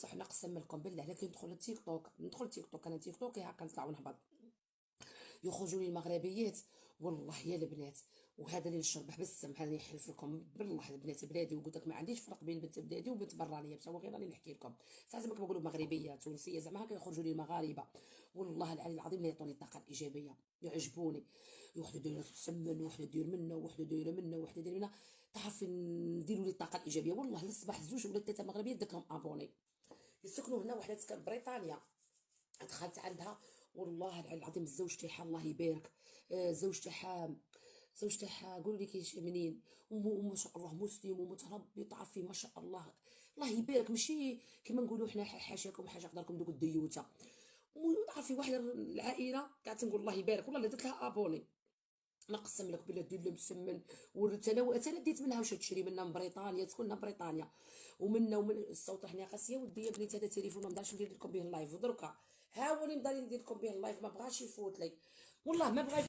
بصح نقسم لكم بالله على كي ندخل التيك توك، انا تيك توك هكا نطلع ونهبط، يخرجوا لي المغربيات والله يا البنات، وهذا اللي نشربه بالسم، هذا يحلف لكم بالله البنات بلادي، وقلت لك ما عنديش فرق بين بنت بلادي وبنت برانيه، بصح غير راني نحكي لكم ساعات زعما كنقولوا مغربيه تونسيه زعما هكا يخرجوا لي المغاربه، والله العلي العظيم لا يعطوني الطاقه الايجابيه، يعجبوني، وحده دايره تسمن، وحده دير منا، وحده دايره منا، وحده دايره منا، تعرفي نديروا لي الطاقه الايجابيه، والله للصباح زوج ولا ثلاثه مغربيات درت لهم ابوني، يسكنوا هنا، وحده تسكن بريطانيا، دخلت عندها والله العلي العظيم الزوج تاعها الله يبارك، زوج تاعها قولوا لي كاين منين، وما شاء الله مسلم ومتربي، تعرفي ما شاء الله، الله يبارك، ماشي كما نقولوا حنا حاشاكم حاجه قدركم دوك الديوته، وتعرفي واحد العائله قاعده تنقول الله يبارك، والله درت لها ابوني، نقسم لك بالله دير لي مسمن، ورثت انا ديت منها واش تشري منها من بريطانيا، تكونها بريطانيا، ومن الصوت حنا قاسيه ودي يا بنيتي هذا تليفون ما نقدرش ندير لكم به اللايف، ودركا هاولي نقدر ندير لكم به اللايف ما بغاش يفوت لي، والله ما بغا